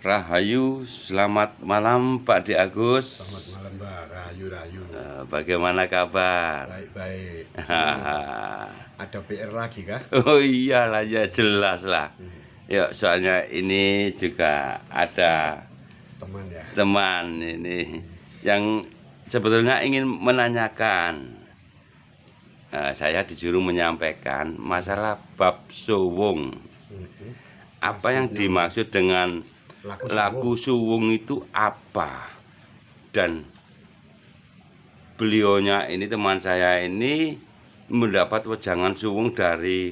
Rahayu, selamat malam Pak Di Agus. Selamat malam Mbak, rahayu. Bagaimana kabar? Baik. Ada PR lagi kah? Oh iyalah ya, jelas lah. Yuk, soalnya ini juga ada teman ini yang sebetulnya ingin menanyakan. Saya disuruh menyampaikan masalah bab suwung. Apa yang dimaksud dengan laku suwung itu apa? Dan beliaunya ini, teman saya ini, mendapat wejangan suwung dari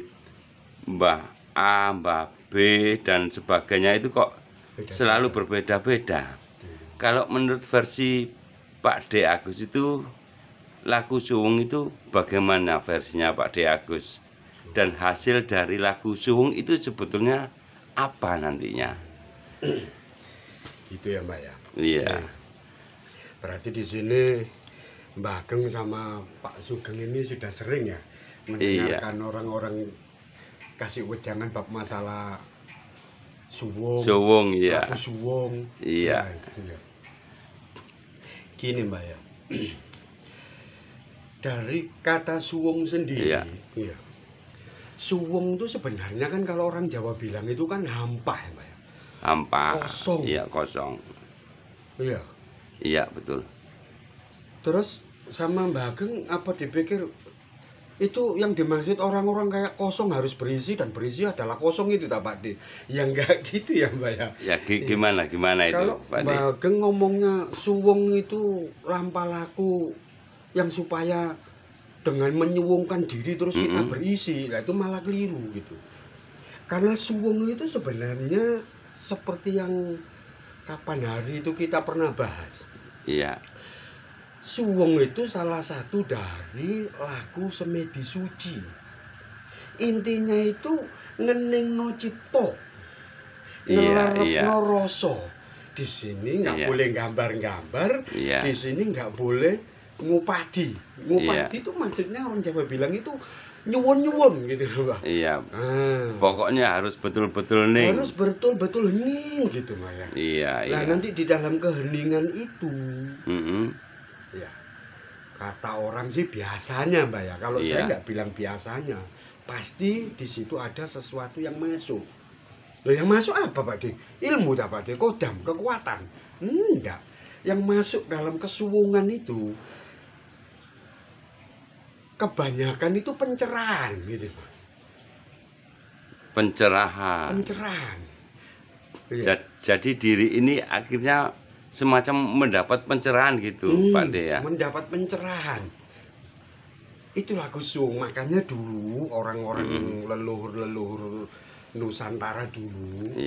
Mbah A, Mbah B dan sebagainya itu kok selalu berbeda-beda. Kalau menurut versi Pak D Agus itu, laku suwung itu bagaimana versinya Pak D Agus? Dan hasil dari laku suwung itu sebetulnya apa nantinya? Gitu ya Mbak ya. Iya. Berarti di sini Mbak Ageng sama Pak Sugeng ini sudah sering ya mendengarkan orang-orang kasih wejangan bab masalah suwung. Suwung, iya. Laku suwung. Iya. Ya. Gini Mbak ya. Dari kata suwung sendiri, iya. Suwung itu sebenarnya kan kalau orang Jawa bilang itu kan hampa ya Mbak ya. Hampa. Kosong. Iya, kosong. Iya. Iya, betul. Terus sama Mbak Ageng apa dipikir itu yang dimaksud orang-orang kayak kosong harus berisi dan berisi adalah kosong itu tak Pak D? Ya enggak gitu ya Mbak ya. Ya gimana itu kalau Pak D? Mbak Ageng ngomongnya suwung itu lampa laku yang supaya dengan menyuwungkan diri terus kita berisi, nah itu malah keliru gitu. Karena suwung itu sebenarnya seperti yang kapan hari itu kita pernah bahas. Iya. Suwung itu salah satu dari laku semedi suci. Intinya itu ngeningno cipta, ngelarepno rasa. Di sini nggak boleh gambar-gambar, di sini nggak boleh ngupadi. Ngupadi itu maksudnya orang Jawa bilang itu nyuwun-nyuwun gitu loh Pak. Iya. Pokoknya harus betul-betul ning. Harus betul-betul hening gitu Mbak ya. Iya. Nah nanti di dalam keheningan itu, ya kata orang sih biasanya Mbak ya. Kalau saya nggak bilang biasanya, pasti di situ ada sesuatu yang masuk. Loh yang masuk apa Pak D? Ilmu tak Pak D? Kodam, kekuatan? Enggak. Yang masuk dalam kesuwungan itu kebanyakan itu pencerahan gitu Pak. Pencerahan. Iya. Jadi diri ini akhirnya semacam mendapat pencerahan gitu Pak D ya. Mendapat pencerahan. Itu laku suwung. Makanya dulu orang-orang leluhur Nusantara dulu,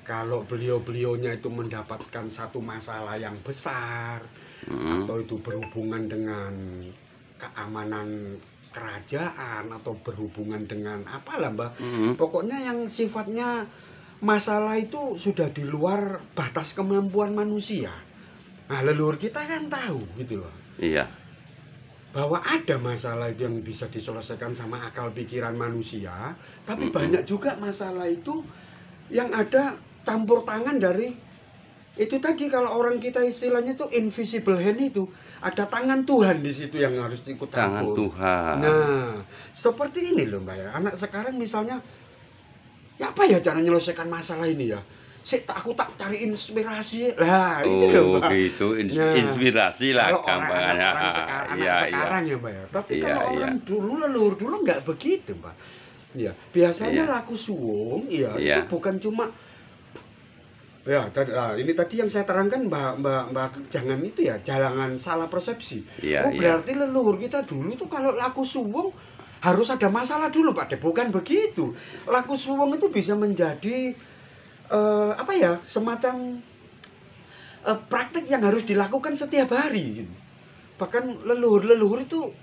kalau beliau-beliaunya itu mendapatkan satu masalah yang besar, atau itu berhubungan dengan keamanan kerajaan atau berhubungan dengan apalah Mbak, pokoknya yang sifatnya masalah itu sudah di luar batas kemampuan manusia. Nah leluhur kita kan tahu gitu loh. Iya. Bahwa ada masalah itu yang bisa diselesaikan sama akal pikiran manusia, tapi banyak juga masalah itu yang ada campur tangan dari itu tadi, kalau orang kita istilahnya itu invisible hand, itu ada tangan Tuhan di situ yang harus ikut campur. Tangan Tuhan. Nah, seperti ini loh Mbak ya. Anak sekarang misalnya, ya apa ya cara menyelesaikan masalah ini ya? Aku tak cari inspirasi. Lah, itu loh Mbak. Gitu, inspirasi lah gampangannya. Anak sekarang ya Mbak ya. Tapi kalau orang dulu, leluhur dulu nggak begitu Mbak. Ya, biasanya laku suwung, itu bukan cuma ini tadi yang saya terangkan Mbak, jangan itu ya, jangan salah persepsi. Berarti leluhur kita dulu tuh kalau laku suwung harus ada masalah dulu Pak De. Bukan begitu. Laku suwung itu bisa menjadi semacam praktek yang harus dilakukan setiap hari. Bahkan leluhur itu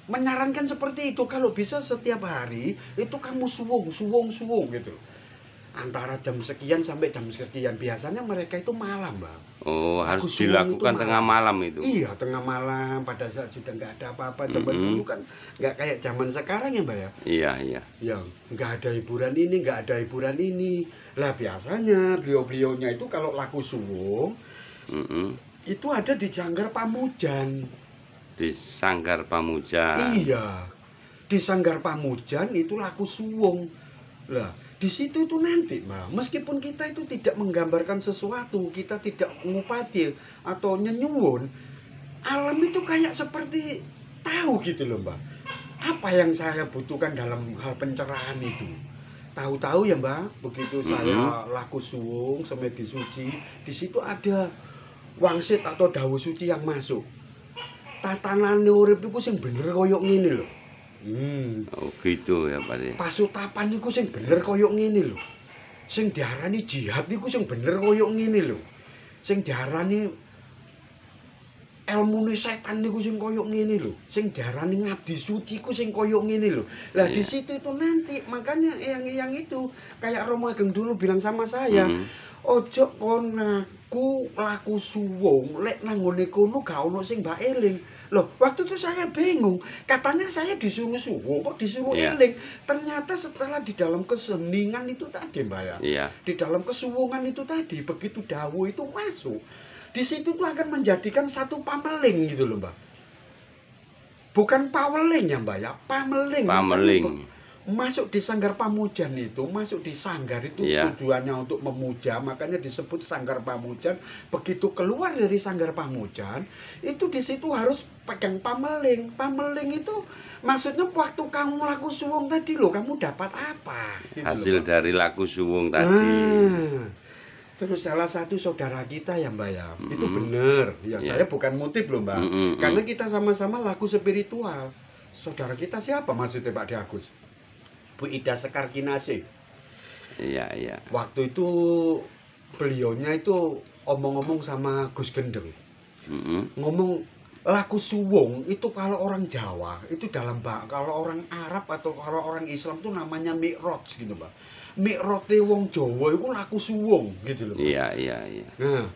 menyarankan seperti itu, kalau bisa setiap hari itu kamu suwung gitu. antara jam sekian sampai jam sekian. Biasanya mereka itu malam, Bang. Oh, harus dilakukan tengah malam itu? Iya, tengah malam pada saat sudah nggak ada apa-apa. Zaman dulu kan nggak kayak zaman sekarang ya, Mbak ya? Iya, iya. Yang nggak ada hiburan ini, nggak ada hiburan ini. Lah biasanya beliau-beliaunya itu kalau laku suwung, itu ada di Sanggar Pamujan. Di Sanggar Pamujan? Iya, di Sanggar Pamujan itu laku suwung. Lah, di situ itu nanti, Mbak, meskipun kita itu tidak menggambarkan sesuatu, kita tidak ngupatil atau nyenyuwun, alam itu kayak seperti tahu gitu loh, Mbak. Apa yang saya butuhkan dalam hal pencerahan itu. Tahu-tahu ya, Mbak, begitu saya laku suwung, semedi suci, di situ ada wangsit atau dawu suci yang masuk. Tatanane urip iku sing bener koyo ngene lho. Oh gitu ya Pak. Pasutapan niku sing bener koyo ngene lho. Sing diarani jihad niku sing bener koyo ngene lho. Sing diarani elmune setan niku sing koyo ngene lho. Sing diarani ngabdi suci ku sing koyo ngene lho. Lah di situ itu nanti makanya yang itu kayak Romo Ageng dulu bilang sama saya, ojo kon aku laku suwung lek nang ngene kono gak ono sing mbak eling. Loh, waktu itu saya bingung. Katanya saya disuruh suwung, kok disuruh eling. Ternyata setelah di dalam keseningan itu tadi, Mbak ya. Di dalam kesuwungan itu tadi, begitu dawu itu masuk, di situ tuh akan menjadikan satu pameling gitu loh, Mbak. Bukan paweling ya, Mbak ya, pameling. Pameling. Masuk di Sanggar Pamujan itu, masuk di sanggar itu tujuannya untuk memuja, makanya disebut Sanggar Pamujan. Begitu keluar dari Sanggar Pamujan, itu di situ harus pegang pameling. Pameling itu maksudnya waktu kamu laku suwung tadi loh, kamu dapat apa? Gitu hasil loh, dari laku suwung tadi. Terus salah satu saudara kita ya Mbak ya, itu bener. Ya saya bukan motif loh Mbak, karena kita sama-sama laku spiritual. Saudara kita siapa maksudnya Pak Agus? Bu Ida Sekar Kinasih. Iya, iya. Waktu itu beliaunya itu omong-omong sama Gus Gendeng. Ngomong laku suwung itu kalau orang Jawa itu dalam kalau orang Arab atau kalau orang Islam itu namanya mi'raj gitu, Mbak. Mi'raj wong Jawa itu laku suwung gitu loh. Iya, iya, iya. Nah,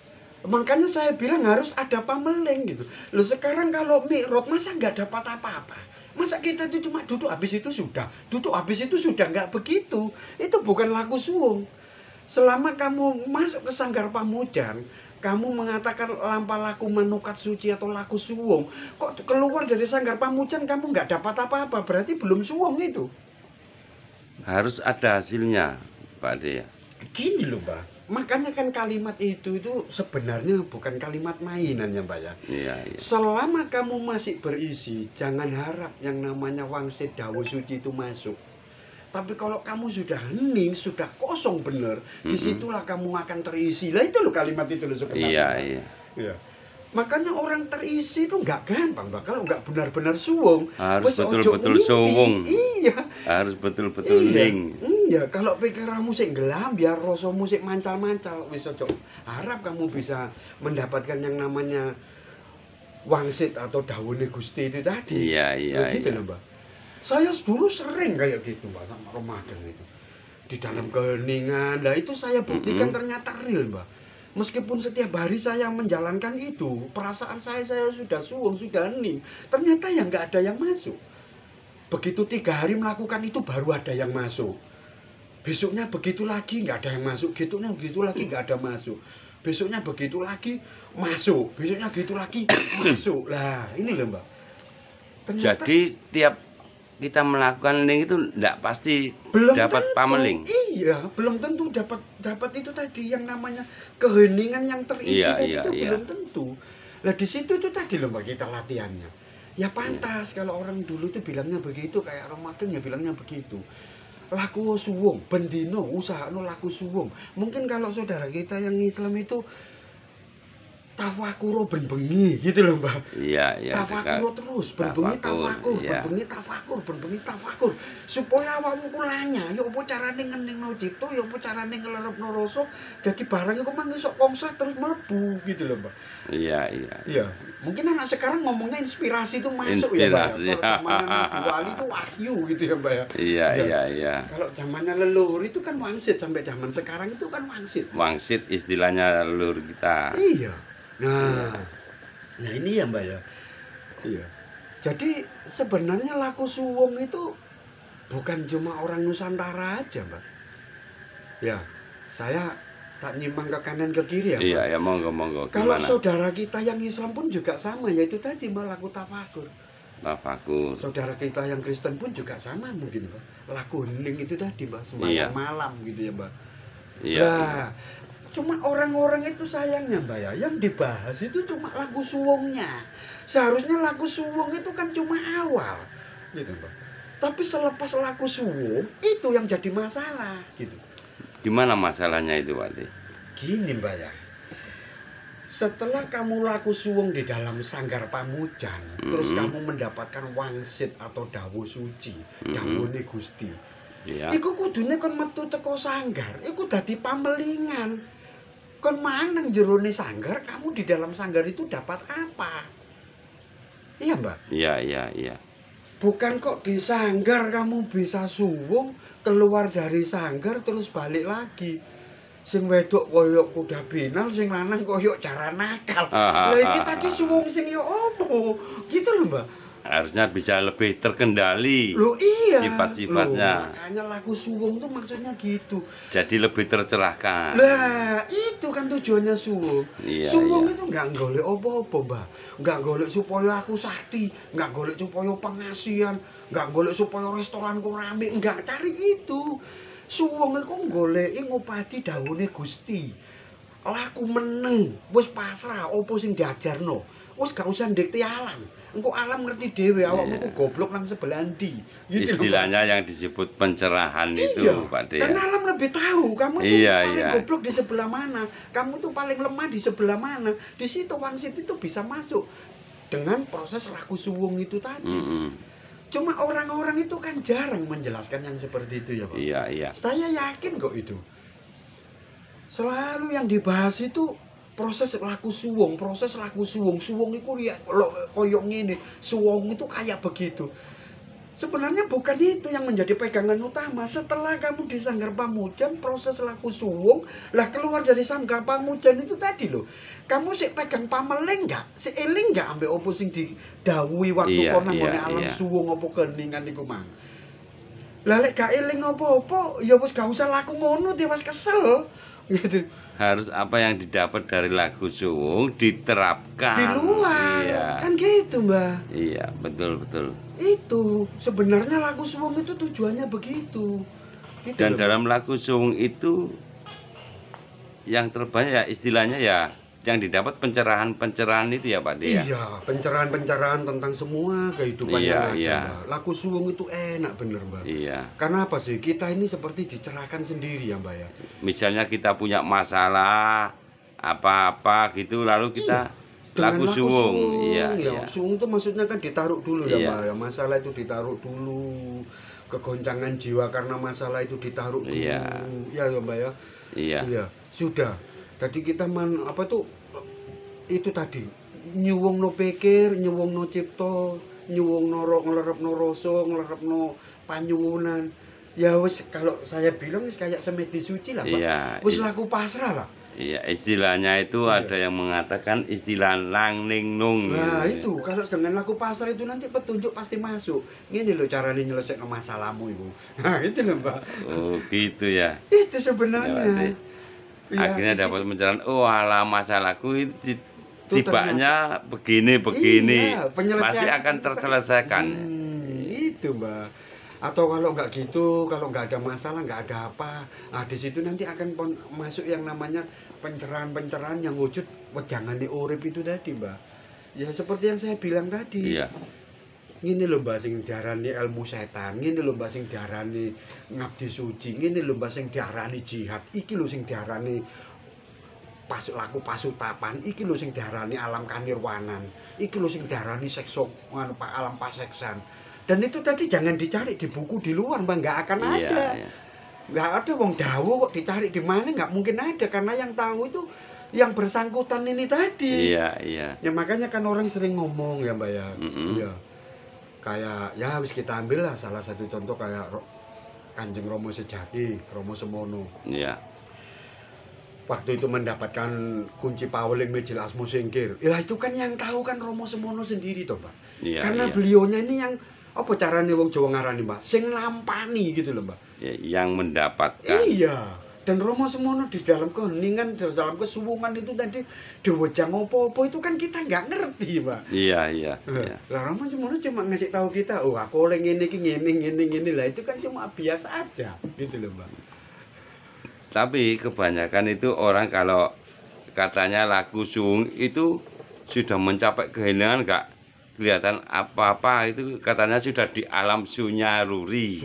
makanya saya bilang harus ada pameling gitu. Loh sekarang kalau mi'raj masa nggak dapat apa-apa? Masa kita itu cuma duduk habis itu sudah, duduk habis itu sudah, nggak begitu. Itu bukan laku suwung. Selama kamu masuk ke Sanggar Pamujan, kamu mengatakan lampa laku manukat suci atau laku suwung, kok keluar dari Sanggar Pamujan kamu nggak dapat apa-apa, berarti belum suwung itu. Harus ada hasilnya, Pak Ade ya. Gini loh, Mbak. Makanya kan kalimat itu sebenarnya bukan kalimat mainan ya Mbak ya. Iya, iya. Selama kamu masih berisi, jangan harap yang namanya wangsit dawu suci itu masuk. Tapi kalau kamu sudah hening, sudah kosong bener, disitulah kamu akan terisi. Lah itu loh kalimat itu loh sebenarnya. Iya, iya. Iya. Makanya orang terisi itu nggak gampang, Mbak. Kalau nggak benar-benar suwung, harus betul-betul suwung. Iya. Harus betul-betul ning. Iya, kalau pikiranmu sing gelam, biar rasamu sing mancal-mancal, wis aja harap kamu bisa mendapatkan yang namanya wangsit atau dawune Gusti itu tadi. Iya, iya. Gitu loh, Mbak. Saya dulu sering kayak gitu, Mbak, sama Ramadan itu. Di dalam keheningan, lah itu saya buktikan ternyata real, Mbak. Meskipun setiap hari saya menjalankan itu, perasaan saya sudah suwung, sudah hening. Ternyata yang nggak ada yang masuk. Begitu 3 hari melakukan itu baru ada yang masuk. Besoknya begitu lagi nggak ada yang masuk. Besoknya begitu lagi nggak ada masuk. Besoknya begitu lagi masuk. Besoknya begitu lagi masuk. Lah ini loh Mbak. Ternyata, jadi tiap kita melakukan link itu enggak pasti dapat pameling. Iya, belum tentu dapat itu tadi yang namanya keheningan yang terisi itu belum tentu. Lah di situ itu tadi loh Mbak kita latihannya. Ya pantas kalau orang dulu itu bilangnya begitu, kayak Ramadan ya bilangnya begitu. Laku suwung, bendino, usaha laku suwung. Mungkin kalau saudara kita yang Islam itu tafakuro ben bengi gitu loh Mbak. Iya, iya. Tafakuro terus, ben bengi tafakur, ben bengi tafakur, ben bengi tafakur. Supaya awakmu ku lanyah, ya apa carane ngeningno cipta, ya apa carane nglerepno rasa, dadi barang iku mang iso konslet terus mlebu gitu loh Mbak. Iya, iya. Iya, mungkin anak sekarang ngomongnya inspirasi itu masuk ya Mbak. Inspirasi. Kalau zamannya Nabi Wali itu wahyu gitu ya Mbak ya. Iya, iya, iya. Kalau zamannya leluhur itu kan wangsit, sampai zaman sekarang itu kan wangsit. Wangsit istilahnya leluhur kita. Iya. Nah ini ya Mbak ya. Iya. Jadi sebenarnya laku suwung itu bukan cuma orang Nusantara aja Mbak. Ya, saya tak nyimpang ke kanan ke kiri ya Mbak. Iya, ya monggo. Kalau saudara kita yang Islam pun juga sama, yaitu tadi Mbak, laku tafakur. Tafakur. Saudara kita yang Kristen pun juga sama mungkin Mbak. Laku hening itu tadi Mbak, sembahyang malam gitu ya Mbak. Iya. Nah, cuma orang-orang itu sayangnya Mbak ya, yang dibahas itu cuma lagu suwungnya. Seharusnya lagu suwung itu kan cuma awal gitu Mbak. Tapi selepas lagu suwung itu yang jadi masalah gitu. Gimana masalahnya itu Pak? Gini Mbak ya, setelah kamu laku suwung di dalam sanggar pamujan, terus kamu mendapatkan wangsit atau dawuh suci, dawuhne Gusti. Iya. Iku kudune kon metu teko sanggar, iku dadi pamelingan. Kon mang nang jerone sanggar, kamu di dalam sanggar itu dapat apa? Iya, Mbak? Iya. Bukan kok di sanggar kamu bisa suwung, keluar dari sanggar terus balik lagi. Sing wedok koyok kuda binal, sing lanang koyok cara nakal. Lah ini tadi suwung sing yo opo? Gitu loh, Mbak. Harusnya bisa lebih terkendali. Loh iya. Sifat-sifatnya. Makanya lagu suwung tuh maksudnya gitu. Jadi lebih tercerahkan. Lah, itu kan tujuannya suwung. Iya, suwung iya. itu nggak golek apa-apa, Mbak. Nggak golek supaya aku sakti, nggak golek supaya pengasihan, nggak golek supaya restoranku rame, nggak cari itu. Suwung iku goleki ngupati dawuhne Gusti. Laku meneng, wis pasrah apa sing diajarno. Wis gak usah ndekti alam. Engko alam ngerti dhewe awakmu ku goblok nang sebelah ndi. Gitu istilahnya yang disebut pencerahan itu Pak De. Dan alam lebih tahu kamu tuh paling goblok di sebelah mana, kamu tuh paling lemah di sebelah mana. Di situ wangsit itu bisa masuk dengan proses laku suwung itu tadi. Cuma orang-orang itu kan jarang menjelaskan yang seperti itu ya Pak. Iya. Saya yakin kok itu. Selalu yang dibahas itu proses laku suwung. Suwung itu ya koyok ngene. Suwung itu kayak begitu. Sebenarnya bukan itu yang menjadi pegangan utama. Setelah kamu di sanggar pamujan, proses laku suwung, lah keluar dari sanggar pamujan itu tadi loh. Kamu sik pegang pameling enggak? Sik eling enggak ambek opo sing didhawuhi waktu kono nang alam suwung apa keningan iku mang. Lah lek gak eling apa-apa, ya wis gak usah laku ngono, dia wis kesel. Gitu. Harus apa yang didapat dari lagu suwung diterapkan di luar. Iya. Kan gitu, Mbak. Iya, betul. Itu sebenarnya lagu suwung itu tujuannya begitu. Gitu. Dan dalam lagu suwung itu yang terbanyak ya istilahnya ya yang didapat pencerahan itu ya Pak De. Iya, pencerahan tentang semua kehidupannya. Iya. Lagu suwung itu enak bener Mbak. Iya. Karena apa sih? Kita ini seperti dicerahkan sendiri ya Mbak ya. Misalnya kita punya masalah apa-apa gitu lalu kita lagu suwung. Iya. Suwung itu maksudnya kan ditaruh dulu ya Mbak ya. Masalah itu ditaruh dulu. Kegoncangan jiwa karena masalah itu ditaruh dulu. Iya ya Mbak ya. Iya. Sudah. Jadi kita itu tadi nyuwungno pikir, nyuwungno cipta, nyuwungno nglerepno rasa, nglerepno panyuwunan. Ya wis kalau saya bilang wis kayak semedi suci lah, Pak. Iya, Wis laku pasrah lah. Iya, istilahnya itu ada yang mengatakan istilah lang ning nung. Nah, itu kalau dengan laku pasrah itu nanti petunjuk pasti masuk. Ini loh caranya nyelesain masalahmu itu. Nah, itu loh, Pak. Oh, gitu ya. Itu sebenarnya. Ya, akhirnya dapat pencerahan, oh alah masalahku itu tibanya begini iya, pasti akan terselesaikan. Itu Mbak. Atau kalau nggak gitu, kalau nggak ada masalah, nggak ada apa, nah di situ nanti akan masuk yang namanya pencerahan yang wujud wejangan di urip itu tadi Mbak. Ya seperti yang saya bilang tadi. Iya. Ngene lho Mbak sing diarani ilmu setan, ngene lho Mbak sing diarani ngabdi suci, ngene lho Mbak sing diarani jihad, iki lho sing diarani laku pasutapan, iki lho sing diarani alam kanirwanan, iki lho sing diarani sekso alam paseksan. Dan itu tadi jangan dicari di buku di luar, Mbak, nggak akan ada. Nggak ada wong dawuh kok dicari di mana, nggak mungkin ada, karena yang tahu itu yang bersangkutan ini tadi. Iya. Ya makanya kan orang sering ngomong ya, Mbak ya. Iya. Kayak ya wis kita ambil lah salah satu contoh kayak Kanjeng Romo Sejati, Romo Semono. Iya. Waktu itu mendapatkan kunci paweling Mejil Asmo Singkir. Ya itu kan yang tahu kan Romo Semono sendiri toh, Mbak. Karena beliaunya ini yang apa caranya wong Jawa ngarani, Mbak? Sing lampani gitu loh, Mbak. Ya, yang mendapatkan. Iya. Dan Romo Semono di dalam keheningan, di dalam kesuwungan itu tadi diwejang opo-opo itu kan kita nggak ngerti, Mbak. Iya. Lah Romo Semono cuma ngasih tahu kita, oh aku oleh ngene iki ngene lah, itu kan cuma biasa aja gitu loh, Mbak. Tapi kebanyakan itu orang kalau katanya laku suwung itu sudah mencapai keheningan nggak kelihatan apa-apa, itu katanya sudah di alam sunyaruri.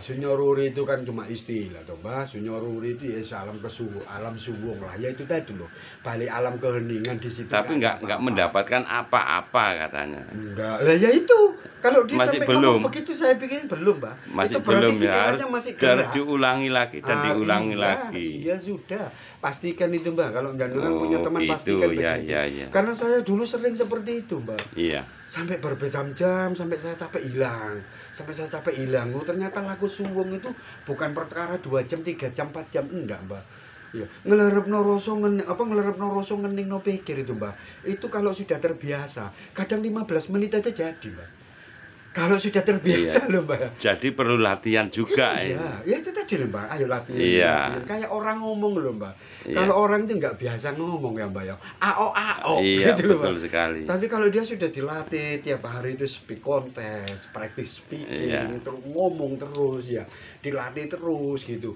Sunyaruri itu kan cuma istilah toh, Mbak. Sunyaruri itu ya alam alam suwung lah. Ya itu tadi loh. Balik alam keheningan di situ. Tapi nggak mendapatkan apa-apa katanya. Enggak. Lah ya itu. Kalau dia masih sampai belum. Begitu saya pikir belum, Mbak. Masih itu belum ya. Harus diulangi lagi dan diulangi lagi. Iya sudah. Pastikan itu, Mbak. Kalau jangan punya teman pastikan begitu. Iya. Karena saya dulu sering seperti itu, Mbak. Iya. Sampai berjam-jam, sampai saya capek hilang. Oh, ternyata laku suwung itu bukan perkara 2 jam, 3 jam, 4 jam, enggak, Mbak. Iya, ngelerepno rasa ngeningno pikir itu, Mbak. Itu kalau sudah terbiasa, kadang 15 menit aja jadi, Mbak. Kalau sudah terbiasa loh, Mbak. Jadi perlu latihan juga. Iya, ya itu tadi loh, Mbak. Ayo latihan. Iya. Kayak orang ngomong loh, Mbak. Iya. Kalau orang itu nggak biasa ngomong ya, Mbak ya. AO Iya, gitu loh, betul Mbak. sekali. Tapi kalau dia sudah dilatih tiap hari itu speak contest, practice speaking, terus ngomong terus ya, dilatih terus gitu.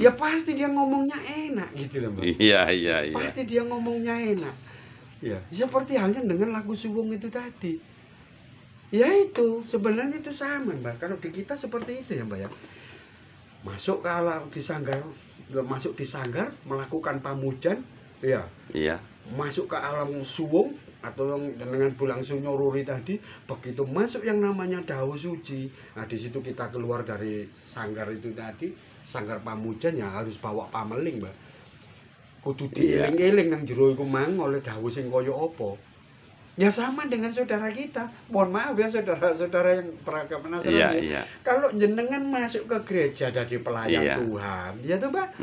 Ya pasti dia ngomongnya enak gitu loh, Mbak. Iya. Pasti dia ngomongnya enak. Ya, seperti halnya dengan lagu suwung itu tadi. Ya itu, sebenarnya itu sama, Mbak. Kalau di kita seperti itu ya, Mbak ya. Masuk ke alam di sanggar, melakukan pamujan, ya. Iya. Masuk ke alam suwung atau dengan bulang sunyaruri tadi, begitu masuk yang namanya dahu suci. Nah, di situ kita keluar dari sanggar itu tadi, sanggar pamujan ya harus bawa pameling, Mbak. Kudu dieling-eling nang jero iku mang oleh dahu sing kaya apa. Ya sama dengan saudara kita. Mohon maaf ya saudara-saudara yang beragama Nasrani. Iya. Kalau jenengan masuk ke gereja jadi pelayan Tuhan, ya tuh, Mbak.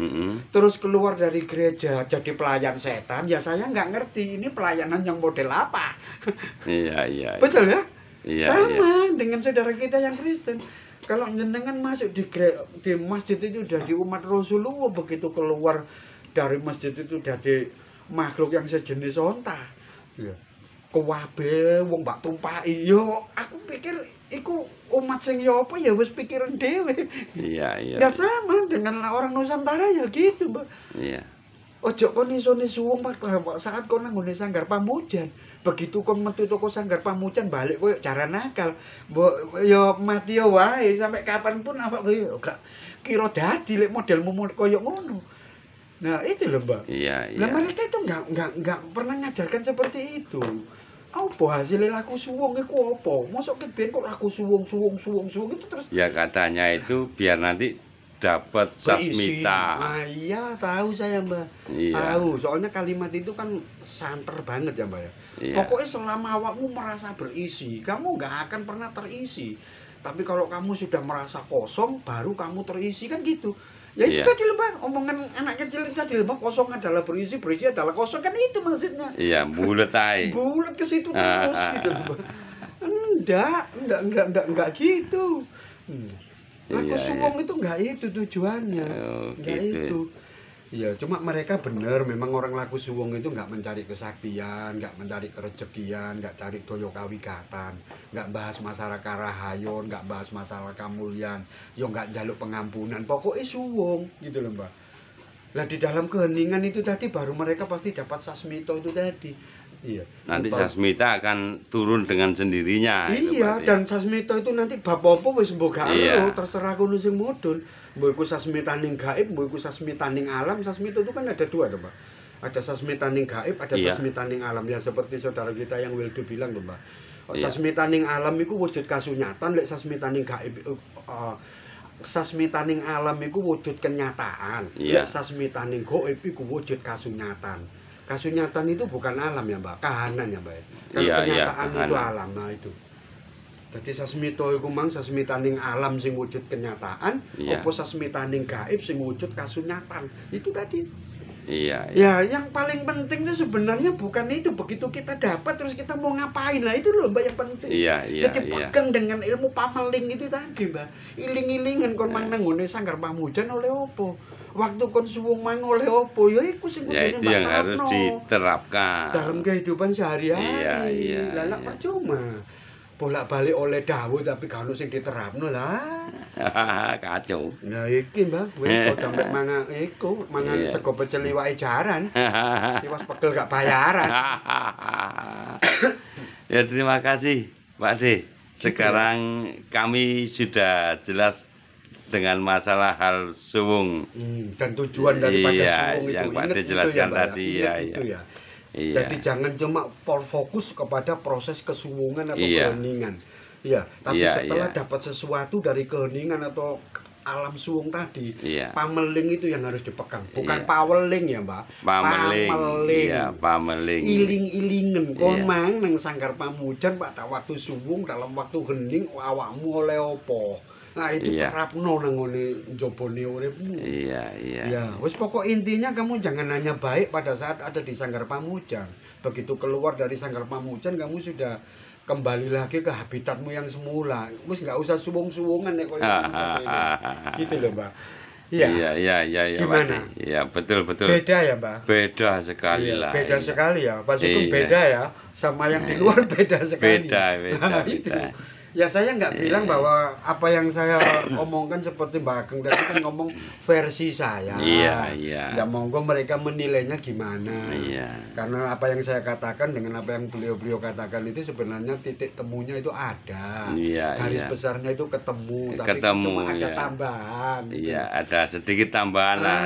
Terus keluar dari gereja jadi pelayan setan, ya saya nggak ngerti ini pelayanan yang model apa. Iya. Betul ya? Iya. Sama dengan saudara kita yang Kristen. Kalau jenengan masuk di masjid itu jadi umat Rasulullah, begitu keluar dari masjid itu jadi makhluk yang sejenis onta. Ya. Kuwabe wong mbak tumpaki yo aku pikir iku umat sing yo apa ya wis pikiran dhewe. Iya. Ya sama dengan orang Nusantara ya gitu, Mbak. Iya. Ojo kon isone suwung saat kon nang ngene sanggar pamujan. Begitu kon metu toko sanggar pamujan balik koyo cara nakal. Mbok yo mati yo wae sampai kapanpun awak koyo gak kira dadi lek modelmu koyo ngono. Nah, itu loh, Mbak. Iya. Lah mereka itu enggak pernah ngajarkan seperti itu. Apa hasilnya laku suwung iku apa? Mosok keben kok laku suwung itu terus. Ya katanya itu biar nanti dapat sasmita. Ah iya, tahu saya, Mbak. Iya. Tahu, soalnya kalimat itu kan santer banget ya, Mbak ya. Iya. Pokoknya selama awakmu merasa berisi, kamu nggak akan pernah terisi. Tapi kalau kamu sudah merasa kosong, baru kamu terisi kan gitu. Ya itu tadi lho, Mbak, omongan anak kecil itu tadi lho, Mbak, kosong adalah berisi adalah kosong, kan itu maksudnya. Iya, bulet aja. Bulet ke situ terus gitu lho, Mbak. Enggak gitu. Laku suwung itu enggak itu tujuannya. Enggak gitu. itu. Iya, cuma mereka bener memang orang laku suwung itu enggak mencari kesaktian, enggak mencari kerejekian, enggak cari toyo kawigatan, enggak bahas masalah karahayon, enggak bahas masalah kamulyan, yo enggak njaluk pengampunan, pokoknya suwung gitu loh, Mbak. Lah di dalam keheningan itu tadi baru mereka pasti dapat sasmita itu tadi. Iya. Nanti sasmita akan turun dengan sendirinya. Iya, dan sasmita itu nanti bab apa wis mbok gak ero, terserah kono sing mudhun. Mbok iku sasmita ning gaib, mbok iku sasmita ning alam. Sasmita itu kan ada dua, Pak. Ada sasmitaning gaib, ada sasmitaning alam. Ya seperti saudara kita yang Wildo bilang lho, Mbak. Sasmitaning alam iku wujud kasunyatan, lek sasmitaning gaib sasmitaning alam iku wujud kenyataan. Lek sasmitaning gaib iku wujud kasunyatan. Kasunyatan itu bukan alam ya, Mbak, kahanan ya, Mbak. Kalau kenyataan itu alam, nah itu. Jadi sasmita iku mang sasmitaning alam sing wujud kenyataan, apa sasmitaning gaib sing wujud kasunyatan. Itu tadi. Iya. Ya, yang paling penting itu sebenarnya bukan itu. Begitu kita dapat terus kita mau ngapain lah, itu loh Mbak yang penting. Iya. Jadi pegang dengan ilmu pameling itu tadi, Mbak. Iling-ilingan kon mang nang ngone Sanggar Pamujan oleh opo? Waktu kon suwung mang oleh opo? Ya iku sing kudune Mbak, yang harus diterapkan dalam kehidupan sehari-hari. Iya. Lah percuma. Bolak-balik oleh dawuh tapi kalau sing diterapno lah. Kacau. Nah iki Mbak, wis padha mek mangan iku, mangan sego pecel iwake jaran. Iwas pegel gak bayaran. Ya terima kasih Pak D. Sekarang kami sudah jelas dengan masalah hal suwung dan tujuan daripada suwung itu yang Pak D jelaskan tadi ya. Iya. Jadi jangan cuma fokus kepada proses kesuwungan atau keheningan. Iya, tapi setelah dapat sesuatu dari keheningan atau alam suwung tadi, pameling itu yang harus dipegang. Bukan paweling ya, Mbak. Pameling. Iya, pameling. Iling-ilingen kon mang nang Sanggar Pamujan pada waktu suwung dalam waktu hening awakmu oleh opo. Nah itu terapno nang ngene njobone uripmu. Iya. Ya, wis pokok intinya kamu jangan hanya baik pada saat ada di Sanggar Pamujan. Begitu keluar dari Sanggar Pamujan kamu sudah kembali lagi ke habitatmu yang semula. Wis nggak usah suwung-suwungan nek koyo gitu loh, Mbak. Iya. Gimana? Iya, betul. Beda ya, Mbak? Beda sekali lah. Beda sekali ya. Pas itu beda ya. Sama yang di luar beda sekali. Beda. Ya saya nggak bilang bahwa apa yang saya omongkan seperti Mbak Ageng tadi kan ngomong versi saya. Iya. Ya monggo mereka menilainya gimana. Iya. Karena apa yang saya katakan dengan apa yang beliau katakan itu sebenarnya titik temunya itu ada. Iya. Garis besarnya itu ketemu, tapi cuma ada tambahan. Iya, ada sedikit tambahan lah.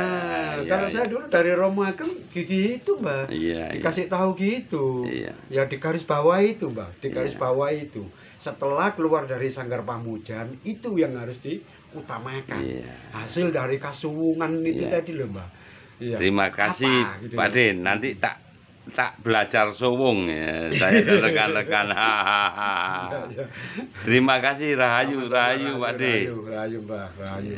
Kalau saya dulu dari Romo Ageng gitu, Mbak. Iya. Dikasih tahu gitu. Iya. Ya di garis bawah itu, Mbak. Di garis bawah itu. Setelah keluar dari Sanggar Pamujan itu yang harus diutamakan. Hasil dari kasuwungan itu tadi loh, Mbak. Terima kasih gitu, Pak D. Nanti tak belajar suwung ya. Saya rekan-rekan. Terima kasih, rahayu Pak D. Rahayu Mbak, rahayu.